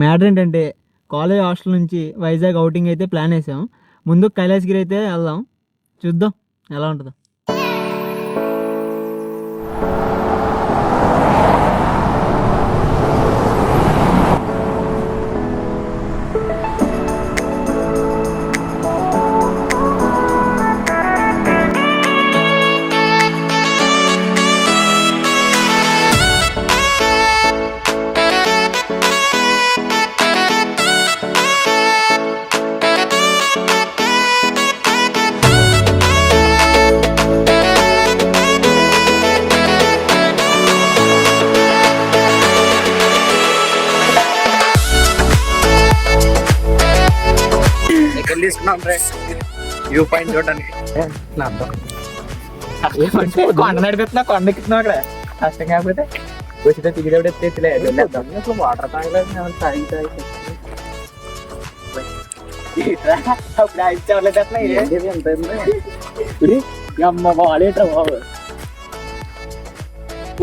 Matter ఏంటంటే college hostel నుంచి Vizag outing అయితే ప్లాన్ వేసాం. ముందు కైలాసగిరి అయితే వెళ్దాం, చూద్దాం ఎలా ఉంటుందో. వ్యూ పాయింట్ చూడడానికి కొండ నడిపిస్తున్నా, కొండ ఎక్కుతున్నా అక్కడ కష్టం కాకపోతే వచ్చితే దిగితే ఎత్తేలే వాటర్ తాగలేదు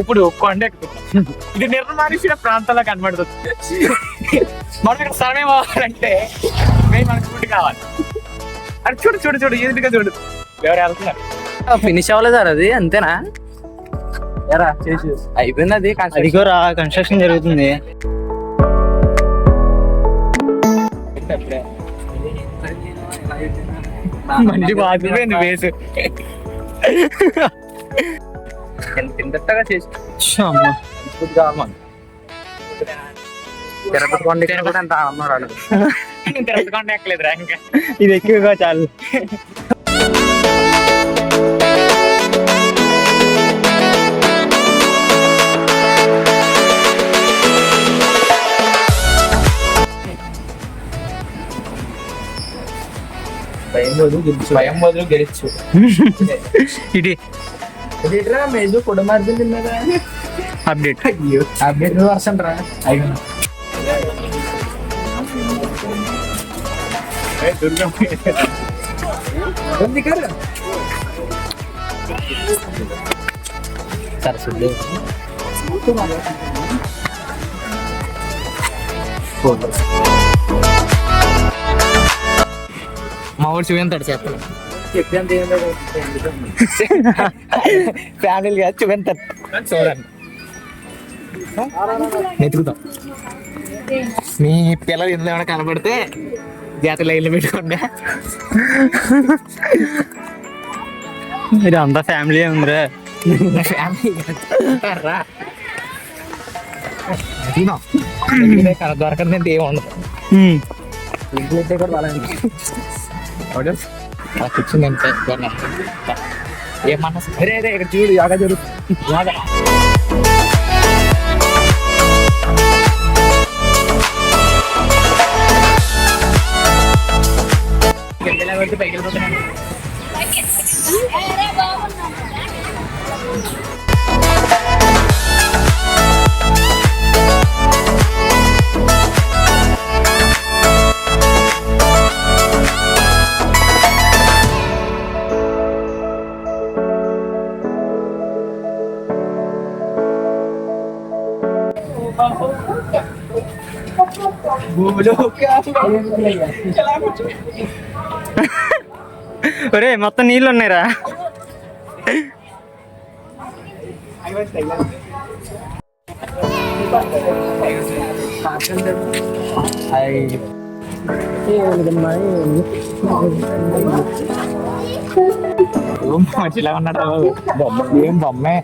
ఇప్పుడు కొండ ఎక్కుతున్నాం. ఇది నిర్మానుష్య ప్రాంతాల్లో కనబడుతుంది. మనం ఇక్కడ సర్వే పోవాలంటే మనకు ఫుడ్ కావాలి. అది చూడు చూడు చూడు ఎదురుగా చూడు ఎవరు వెళ్తున్నారు. ఫినిష్ అవ్వలేదు అది, అంతేనా? ఎరా చేసి అయిపోయింది అది. అదిగోరా కన్స్ట్రక్షన్ జరుగుతుంది. మంచి బాగుపోయింది వేసు తింటగా చేసి తిరుపతి కొండ కూడా అంత అన్నాడు. తిరుపతి కొండ ఎక్కలేదురా ఇంకా, ఇది ఎక్కువగా చాలు. భయం బదులు గెలిచు ఇది మేజు కుటుంబార్థం తిన్నదా అప్డేట్. అప్డేట్ వర్షన్ రా సరస్వతి మా ఊరు చూపించాడు చెప్పను ఫ్యామిలీ కాదు చూపించాడు చూడండి వెతుకుతాం. మీ పిల్లలు ఇందులో ఏమైనా కనబడితే జాతర లైన్లో పెట్టుకోండి. ఇది అంతా ఫ్యామిలీ ఉందిరా. ఫ్యామిలీ దొరకదంటే ఏమి ఉండదు. ఇంట్లో అయితే కూడా వాళ్ళని కూర్చుందంటే ఏమన్నా సరే అదే ఇక్కడ చూడు యోగా జరుగుతుంది. యోగా పైకి వెళ్ళిపోతున్నాను. ఒరే మొత్తం నీళ్ళు ఉన్నాయిరా. మంచిలా ఉన్నాడు బొమ్మ. ఏం బొమ్మే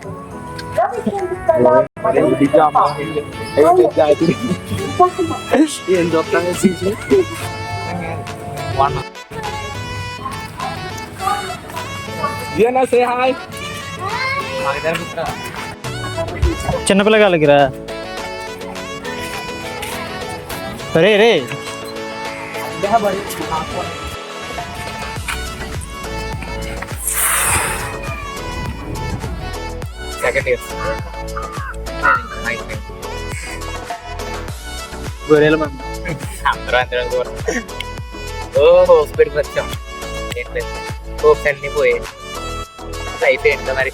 ఏం చూస్తాను. చిన్నపిల్లగాళ్ళకి రా. రే రే సెకండ్ ఇయర్ గొర్రెల మంది అందరూ అందరూ ఓహో స్పీడ్కి వచ్చాం. ఏం లేదు, హోప్స్ అన్నీ పోయాయి. లైఫ్ ఏంటో మరి.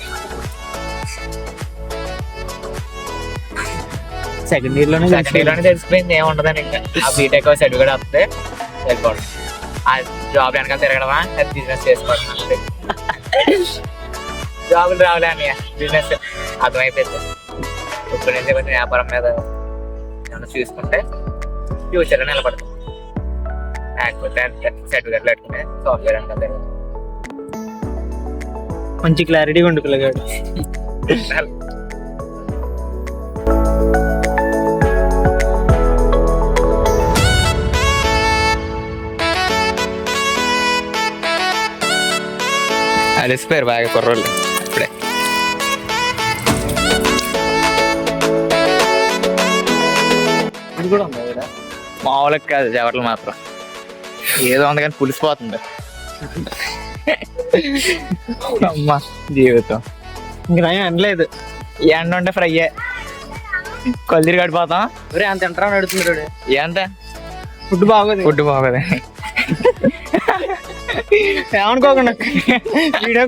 సెకండ్ ఇయర్ లోనే తెలిసిపోయింది ఏముండదని. ఇంకా ఆ బీటెక్ సర్టిఫికేట్ వస్తే సరిపోవడం, ఆ జాబ్ వెనకాల తిరగడమా, అది బిజినెస్ చేసుకోవడం. జాబులు రావులే అని బిజినెస్ అర్థమైపోయింది. ఇప్పుడు నుంచి కొంచెం వ్యాపారం మీద ఏమన్నా చూసుకుంటే ఫ్యూచర్లో నిలబడతాం. లేకపోతే సర్టిఫికేట్లు పెట్టుకునే సాఫ్ట్వేర్ వెనకాల తిరగడం. మంచి క్లారిటీగా ఉండు పిల్లగాడు. అలిసిపోయారు బాగా కుర్రోళ్ళు ఇప్పుడే. ఇది కూడా ఉంది కదా మామూలుగా కాదు జవర్లు మాత్రం ఏదో ఉంది కానీ పులిసిపోతుంది. అమ్మా జీవితం ఇంక నేను అనలేదు. ఎండ ఉంటే ఫ్రై కొద్దిరి గడిపోతాం. ఒరే అంత ఎంటరా నడుతున్నాడు. ఎంత ఫుడ్ బాగోదు. ఫుడ్ బాగోదు ఏమనుకోకుండా వీడియో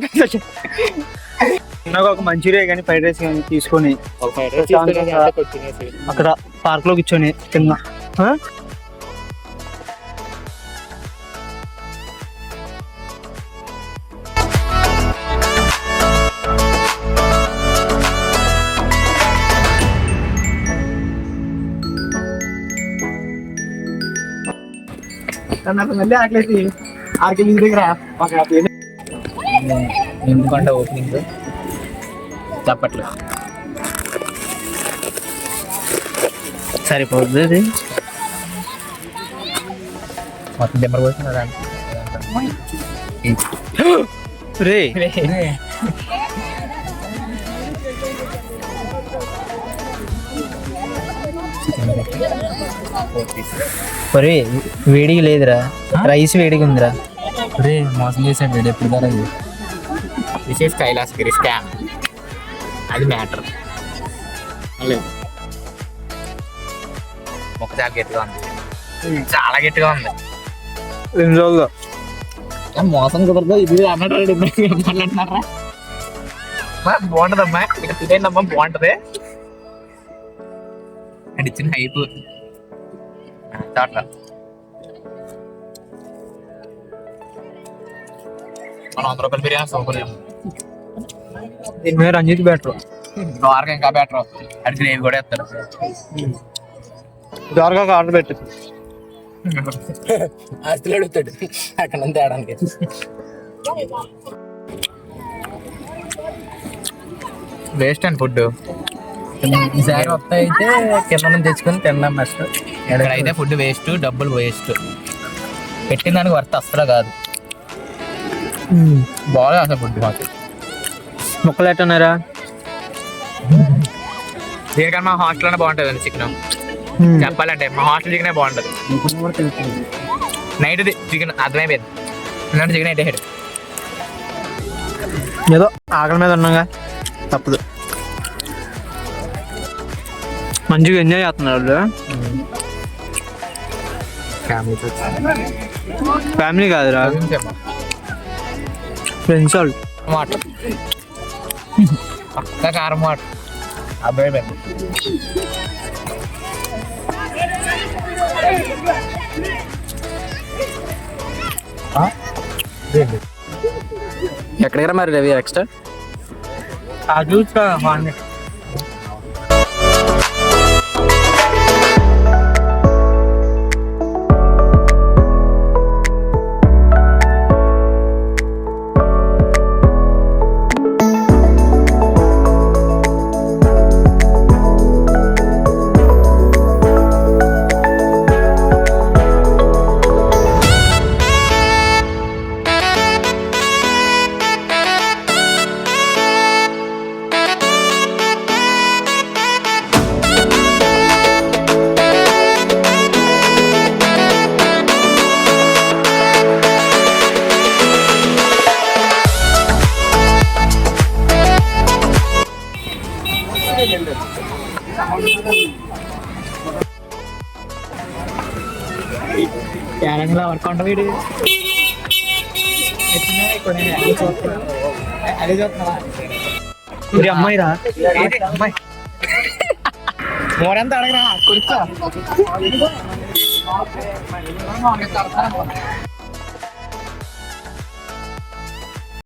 నాకు ఒక మంచూరియా కానీ ఫ్రైడ్ రైస్ కానీ తీసుకొని అక్కడ పార్క్ లో కూర్చొని తిన్నా. మళ్ళీ ఆకలేసి ఆర్కే దగ్గర నిండుకొండ ఓపెనింగ్ చప్పట్లు సరిపోతుంది. మొత్తం దెబ్బలు పోతున్నారు. రే ఒరే వేడిగా లేదురా, రైస్ వేడిగా ఉందిరా. రే మోసం చేశాడు వీడు ఎప్పుడు ధర. దిస్ ఈస్ కైలాసగిరి స్కామ్, అది మ్యాటర్. మొక్క చాలా గట్టిగా ఉంది, చాలా గట్టిగా ఉంది. 2 రోజుల్లో మోసం కుదరదు ఇది అన్నట్టు మాట్లాడుతున్నారా. బాగుంటదమ్మా, ఇక్కడ తినేందమ్మా బాగుంటది అండ్ ఇచ్చిన హైప్ అట్లా. మనం 100 రూపాయల బిర్యానీ సూపర్. దీని మీద రంజిత్ బెటర్, ద్వారకా ఇంకా బెటర్. అది గ్రేవీ కూడా వేస్తారు. ద్వారకా ఆర్డర్ పెట్టు. ఆస్తులు అడుగుతాడు అక్కడ నుంచి తేడానికి. వేస్ట్ అండ్ ఫుడ్ ఈసారి వస్తా అయితే కింద నుంచి తెచ్చుకొని తిన్నాం బెస్ట్. అయితే ఫుడ్ వేస్ట్, డబ్బులు వేస్ట్, పెట్టిన దానికి వర్త్ అసలు కాదు. బాగా అసలు ఫుడ్ మాకు. ముక్కలు ఎట్టున్నారా? దీనికన్నా మా హాస్టల్లోనే బాగుంటుంది చికెన్. చెప్పాలంటే మా హాస్టల్ చికెనే బాగుంటుంది. నైట్ చికెన్ అర్థమైపోయింది. చికెన్ అయితే హెడ్ ఏదో ఆకలి మీద ఉన్నాగా తప్పదు. మంచిగా ఎంజాయ్ చేస్తున్నారు ఫ్యామిలీ కాదురా, ఫ్రెండ్స్ వాళ్ళు. మాట పక్క కారం మాట అబ్బాయి పెద్ద. ఎక్కడికి మరి రవి ఎక్స్ట్రా చూస్తా. కేరళలో వర్క్ ఉంటుంది వీడు. అదే చూస్తున్నావా? అమ్మాయి రా అమ్మాయి మోరెంత అడగరా కూర్చో